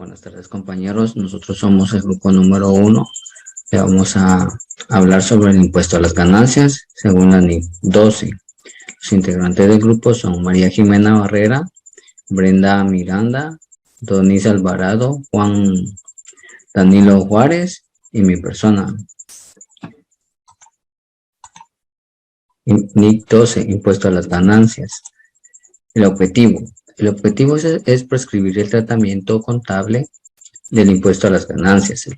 Buenas tardes, compañeros. Nosotros somos el grupo número 1. Vamos a hablar sobre el impuesto a las ganancias según la NIC 12. Los integrantes del grupo son María Jimena Barrera, Brenda Miranda, Donis Alvarado, Juan Danilo Juárez y mi persona. NIC 12, impuesto a las ganancias. El objetivo es prescribir el tratamiento contable del impuesto a las ganancias. El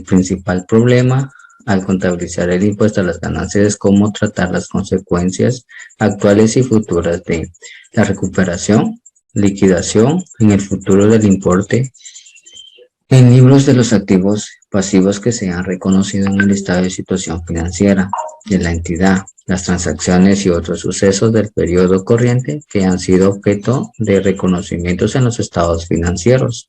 principal problema al contabilizar el impuesto a las ganancias es cómo tratar las consecuencias actuales y futuras de la recuperación, liquidación en el futuro del importe en libros de los activos pasivos que se han reconocido en el estado de situación financiera de la entidad, las transacciones y otros sucesos del periodo corriente que han sido objeto de reconocimientos en los estados financieros.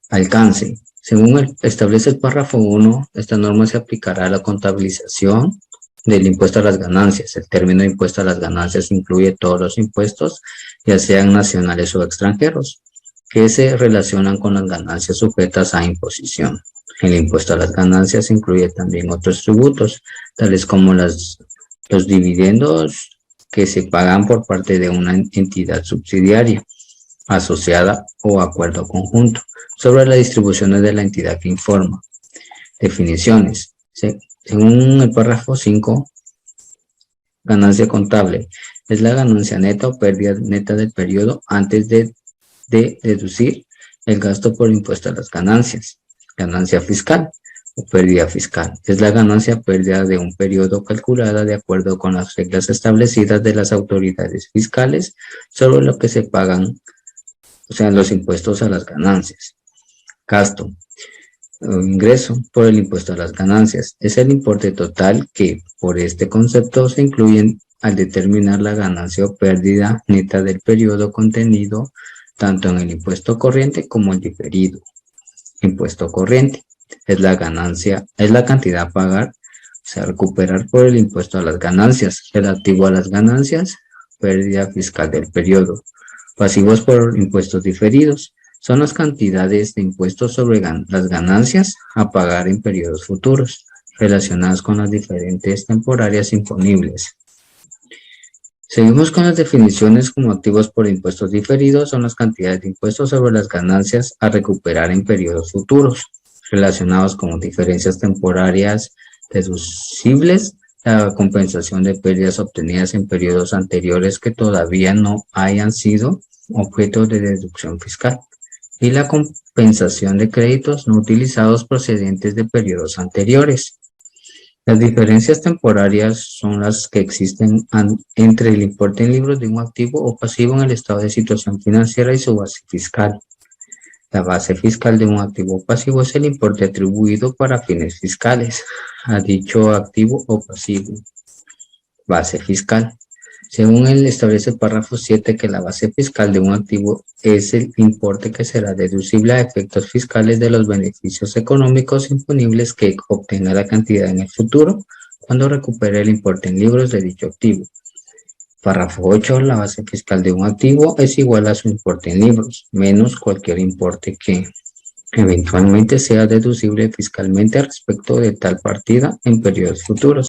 Alcance. Según establece el párrafo 1, esta norma se aplicará a la contabilización del impuesto a las ganancias. El término impuesto a las ganancias incluye todos los impuestos, ya sean nacionales o extranjeros, que se relacionan con las ganancias sujetas a imposición. El impuesto a las ganancias incluye también otros tributos, tales como los dividendos que se pagan por parte de una entidad subsidiaria, asociada o acuerdo conjunto, sobre las distribuciones de la entidad que informa. Definiciones. Según el párrafo 5, ganancia contable es la ganancia neta o pérdida neta del periodo antes de deducir el gasto por impuesto a las ganancias. Ganancia fiscal o pérdida fiscal es la ganancia o pérdida de un periodo calculada de acuerdo con las reglas establecidas de las autoridades fiscales sobre lo que se pagan, o sea, los impuestos a las ganancias. Gasto o ingreso por el impuesto a las ganancias es el importe total que por este concepto se incluyen al determinar la ganancia o pérdida neta del periodo contenido tanto en el impuesto corriente como el diferido. Impuesto corriente es la cantidad a pagar, o sea, recuperar por el impuesto a las ganancias, relativo a las ganancias, pérdida fiscal del periodo. Pasivos por impuestos diferidos son las cantidades de impuestos sobre las ganancias a pagar en periodos futuros, relacionadas con las diferentes temporarias imponibles. Seguimos con las definiciones. Como activos por impuestos diferidos son las cantidades de impuestos sobre las ganancias a recuperar en periodos futuros, relacionados con diferencias temporarias deducibles, la compensación de pérdidas obtenidas en periodos anteriores que todavía no hayan sido objeto de deducción fiscal, y la compensación de créditos no utilizados procedentes de periodos anteriores. Las diferencias temporarias son las que existen entre el importe en libros de un activo o pasivo en el estado de situación financiera y su base fiscal. La base fiscal de un activo o pasivo es el importe atribuido para fines fiscales a dicho activo o pasivo. Base fiscal. Según él establece el párrafo 7 que la base fiscal de un activo es el importe que será deducible a efectos fiscales de los beneficios económicos imponibles que obtenga la cantidad en el futuro cuando recupere el importe en libros de dicho activo. Párrafo 8. La base fiscal de un activo es igual a su importe en libros, menos cualquier importe que eventualmente sea deducible fiscalmente respecto de tal partida en periodos futuros.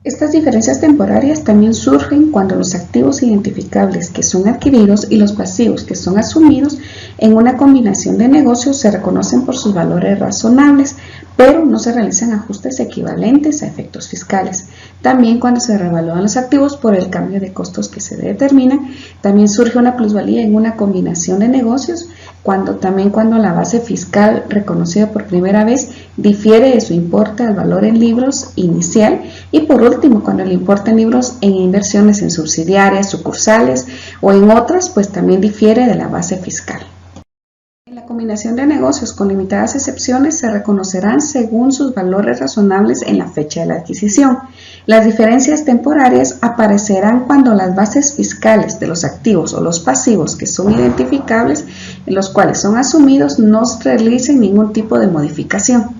Estas diferencias temporarias también surgen cuando los activos identificables que son adquiridos y los pasivos que son asumidos en una combinación de negocios se reconocen por sus valores razonables, pero no se realizan ajustes equivalentes a efectos fiscales. También cuando se revalúan los activos por el cambio de costos que se determinan, también surge una plusvalía en una combinación de negocios, cuando la base fiscal reconocida por primera vez difiere de su importe al valor en libros inicial, y por último cuando el importe en libros en inversiones en subsidiarias, sucursales o en otras pues también difiere de la base fiscal. En la combinación de negocios con limitadas excepciones se reconocerán según sus valores razonables en la fecha de la adquisición. Las diferencias temporarias aparecerán cuando las bases fiscales de los activos o los pasivos que son identificables, en los cuales son asumidos, no realicen ningún tipo de modificación.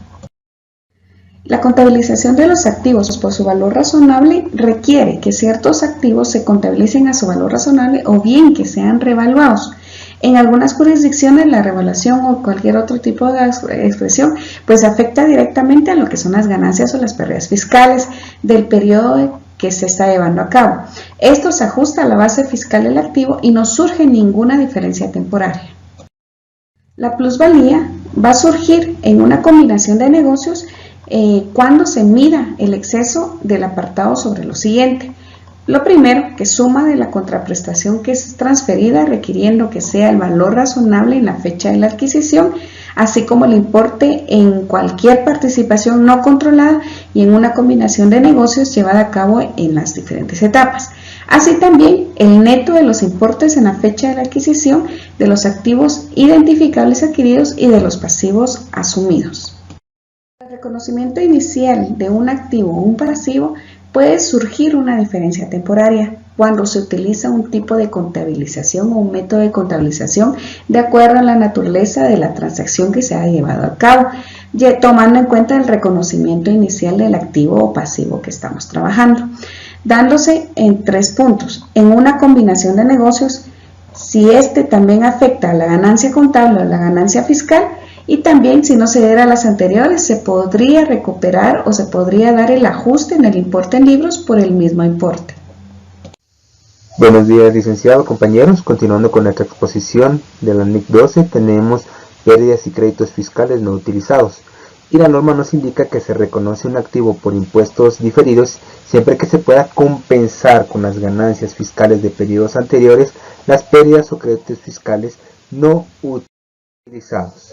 La contabilización de los activos por su valor razonable requiere que ciertos activos se contabilicen a su valor razonable o bien que sean revaluados. En algunas jurisdicciones la revaluación o cualquier otro tipo de expresión pues afecta directamente a lo que son las ganancias o las pérdidas fiscales del periodo que se está llevando a cabo. Esto se ajusta a la base fiscal del activo y no surge ninguna diferencia temporaria. La plusvalía va a surgir en una combinación de negocios cuando se mida el exceso del apartado sobre lo siguiente. Lo primero, que suma de la contraprestación que es transferida requiriendo que sea el valor razonable en la fecha de la adquisición, así como el importe en cualquier participación no controlada y en una combinación de negocios llevada a cabo en las diferentes etapas. Así también el neto de los importes en la fecha de la adquisición de los activos identificables adquiridos y de los pasivos asumidos. El reconocimiento inicial de un activo o un pasivo puede surgir una diferencia temporaria cuando se utiliza un tipo de contabilización o un método de contabilización de acuerdo a la naturaleza de la transacción que se ha llevado a cabo, tomando en cuenta el reconocimiento inicial del activo o pasivo que estamos trabajando, dándose en 3 puntos. En una combinación de negocios, si este también afecta a la ganancia contable o la ganancia fiscal, y también si no se diera a las anteriores, se podría recuperar o se podría dar el ajuste en el importe en libros por el mismo importe. Buenos días, licenciado, compañeros. Continuando con nuestra exposición de la NIC 12, tenemos pérdidas y créditos fiscales no utilizados. Y la norma nos indica que se reconoce un activo por impuestos diferidos siempre que se pueda compensar con las ganancias fiscales de periodos anteriores las pérdidas o créditos fiscales no utilizados.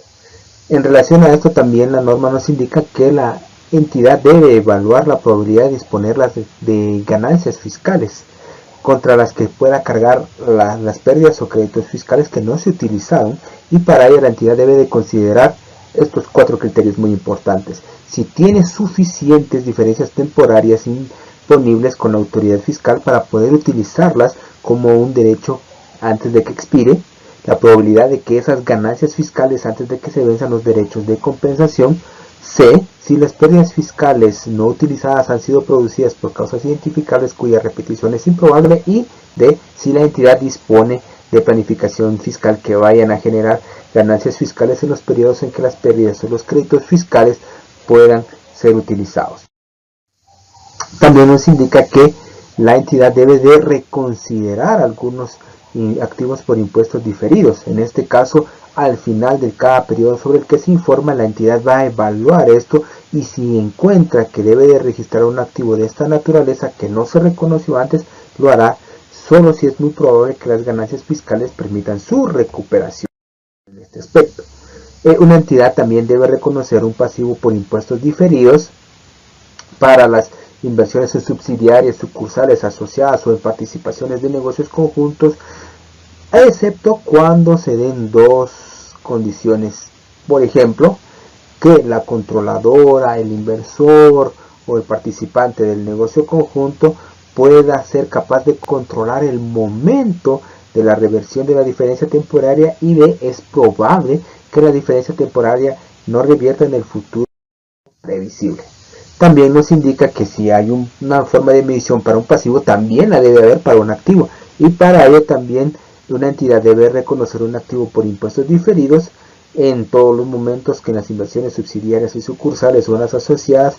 En relación a esto, también la norma nos indica que la entidad debe evaluar la probabilidad de disponer de ganancias fiscales contra las que pueda cargar las pérdidas o créditos fiscales que no se utilizaron, y para ello la entidad debe de considerar estos 4 criterios muy importantes. Si tiene suficientes diferencias temporarias imponibles con la autoridad fiscal para poder utilizarlas como un derecho antes de que expire, la probabilidad de que esas ganancias fiscales antes de que se venzan los derechos de compensación. C. Si las pérdidas fiscales no utilizadas han sido producidas por causas identificables cuya repetición es improbable. Y D. Si la entidad dispone de planificación fiscal que vayan a generar ganancias fiscales en los periodos en que las pérdidas o los créditos fiscales puedan ser utilizados. También nos indica que la entidad debe de reconsiderar algunos activos por impuestos diferidos. En este caso, al final de cada periodo sobre el que se informa, la entidad va a evaluar esto, y si encuentra que debe de registrar un activo de esta naturaleza que no se reconoció antes, lo hará solo si es muy probable que las ganancias fiscales permitan su recuperación en este aspecto. Una entidad también debe reconocer un pasivo por impuestos diferidos para las inversiones en subsidiarias, sucursales, asociadas o en participaciones de negocios conjuntos, excepto cuando se den 2 condiciones. Por ejemplo, que la controladora, el inversor o el participante del negocio conjunto pueda ser capaz de controlar el momento de la reversión de la diferencia temporaria, y B. es probable que la diferencia temporaria no revierta en el futuro previsible. También nos indica que si hay una forma de medición para un pasivo, también la debe haber para un activo, y para ello también una entidad debe reconocer un activo por impuestos diferidos en todos los momentos que en las inversiones subsidiarias y sucursales o en las asociadas,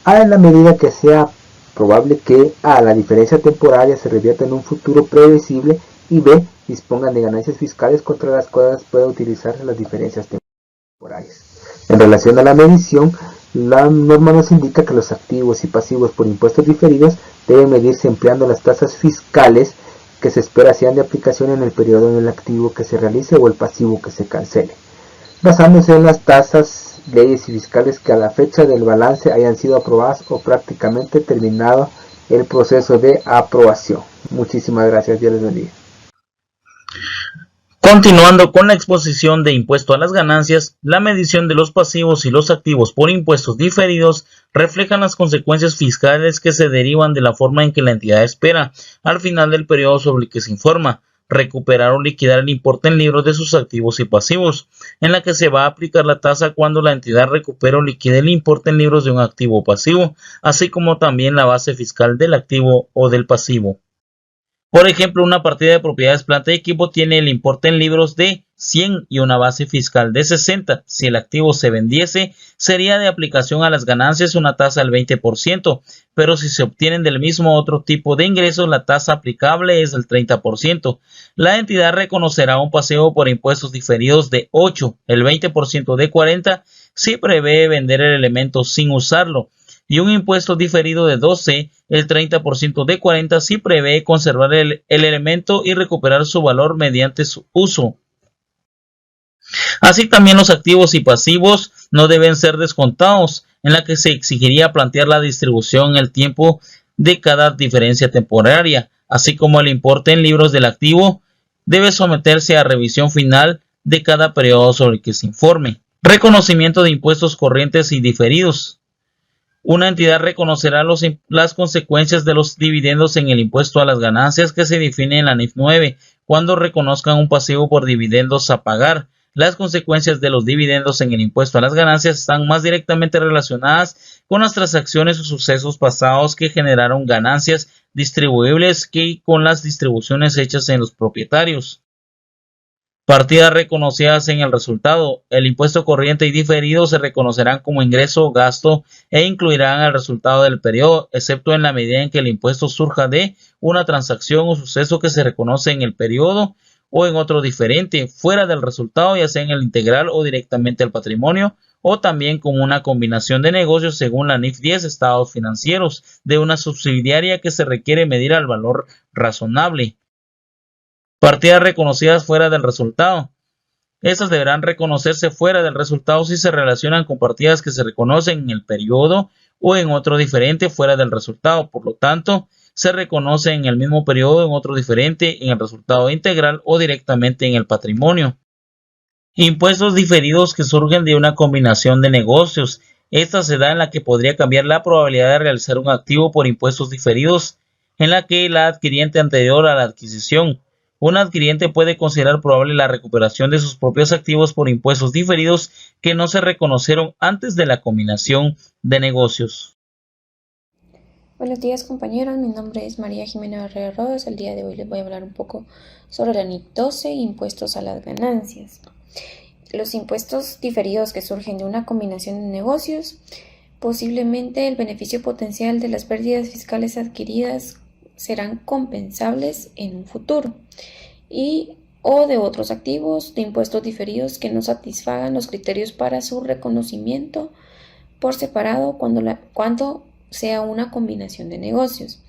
en la medida que sea probable que A. la diferencia temporaria se revierta en un futuro previsible, y B. dispongan de ganancias fiscales contra las cuales pueda utilizarse las diferencias temporarias. En relación a la medición, la norma nos indica que los activos y pasivos por impuestos diferidos deben medirse empleando las tasas fiscales que se espera sean de aplicación en el periodo en el activo que se realice o el pasivo que se cancele, basándose en las tasas, leyes y fiscales que a la fecha del balance hayan sido aprobadas o prácticamente terminado el proceso de aprobación. Muchísimas gracias, Dios les bendiga. Continuando con la exposición de impuesto a las ganancias, la medición de los pasivos y los activos por impuestos diferidos reflejan las consecuencias fiscales que se derivan de la forma en que la entidad espera, al final del periodo sobre el que se informa, recuperar o liquidar el importe en libros de sus activos y pasivos, en la que se va a aplicar la tasa cuando la entidad recupere o liquide el importe en libros de un activo o pasivo, así como también la base fiscal del activo o del pasivo. Por ejemplo, una partida de propiedades, planta y equipo tiene el importe en libros de 100 y una base fiscal de 60. Si el activo se vendiese, sería de aplicación a las ganancias una tasa del 20%, pero si se obtienen del mismo otro tipo de ingresos, la tasa aplicable es del 30%. La entidad reconocerá un pasivo por impuestos diferidos de 8, el 20% de 40, si prevé vender el elemento sin usarlo, y un impuesto diferido de 12, el 30% de 40, si prevé conservar el elemento y recuperar su valor mediante su uso. Así también los activos y pasivos no deben ser descontados, en la que se exigiría plantear la distribución en el tiempo de cada diferencia temporaria, así como el importe en libros del activo debe someterse a revisión final de cada periodo sobre el que se informe. Reconocimiento de impuestos corrientes y diferidos. Una entidad reconocerá las consecuencias de los dividendos en el impuesto a las ganancias que se define en la NIF 9 cuando reconozcan un pasivo por dividendos a pagar. Las consecuencias de los dividendos en el impuesto a las ganancias están más directamente relacionadas con las transacciones o sucesos pasados que generaron ganancias distribuibles que con las distribuciones hechas en los propietarios. Partidas reconocidas en el resultado. El impuesto corriente y diferido se reconocerán como ingreso o gasto e incluirán el resultado del periodo, excepto en la medida en que el impuesto surja de una transacción o suceso que se reconoce en el periodo o en otro diferente, fuera del resultado, ya sea en el integral o directamente al patrimonio, o también como una combinación de negocios según la NIF 10, estados financieros, de una subsidiaria que se requiere medir al valor razonable. Partidas reconocidas fuera del resultado. Estas deberán reconocerse fuera del resultado si se relacionan con partidas que se reconocen en el periodo o en otro diferente fuera del resultado. Por lo tanto, se reconoce en el mismo periodo en otro diferente en el resultado integral o directamente en el patrimonio. Impuestos diferidos que surgen de una combinación de negocios. Esta se da en la que podría cambiar la probabilidad de realizar un activo por impuestos diferidos, en la que la adquiriente anterior a la adquisición. Un adquiriente puede considerar probable la recuperación de sus propios activos por impuestos diferidos que no se reconocieron antes de la combinación de negocios. Buenos días compañeros, mi nombre es María Jimena Barrera Rodas. El día de hoy les voy a hablar un poco sobre la NIF 12, impuestos a las ganancias. Los impuestos diferidos que surgen de una combinación de negocios, posiblemente el beneficio potencial de las pérdidas fiscales adquiridas serán compensables en un futuro o de otros activos de impuestos diferidos que no satisfagan los criterios para su reconocimiento por separado cuando sea una combinación de negocios.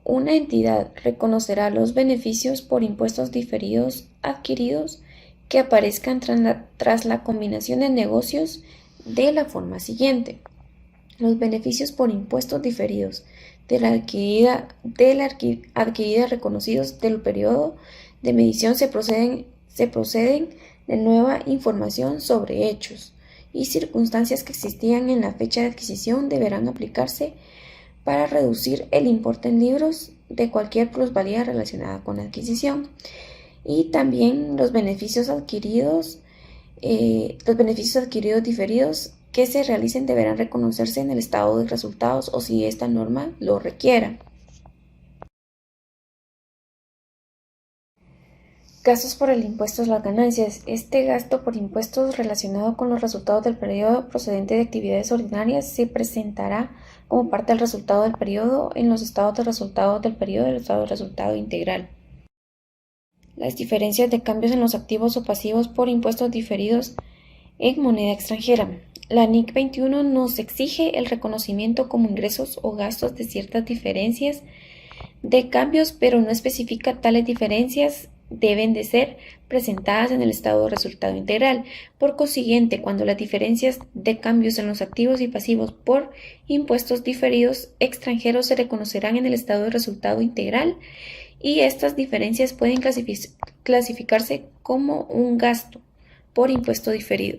Una entidad reconocerá los beneficios por impuestos diferidos adquiridos que aparezcan tras la combinación de negocios de la forma siguiente. Los beneficios por impuestos diferidos de la adquirida reconocidos del periodo de medición se proceden de nueva información sobre hechos y circunstancias que existían en la fecha de adquisición deberán aplicarse para reducir el importe en libros de cualquier plusvalía relacionada con la adquisición. Y también los beneficios adquiridos diferidos que se realicen deberán reconocerse en el estado de resultados o si esta norma lo requiera. Gastos por el impuesto a las ganancias. Este gasto por impuestos relacionado con los resultados del periodo procedente de actividades ordinarias se presentará como parte del resultado del periodo en los estados de resultados del periodo y el estado de resultado integral. Las diferencias de cambios en los activos o pasivos por impuestos diferidos en moneda extranjera. La NIC 21 nos exige el reconocimiento como ingresos o gastos de ciertas diferencias de cambios, pero no especifica tales diferencias deben de ser presentadas en el estado de resultado integral. Por consiguiente, cuando las diferencias de cambios en los activos y pasivos por impuestos diferidos extranjeros se reconocerán en el estado de resultado integral, y estas diferencias pueden clasificarse como un gasto por impuesto diferido.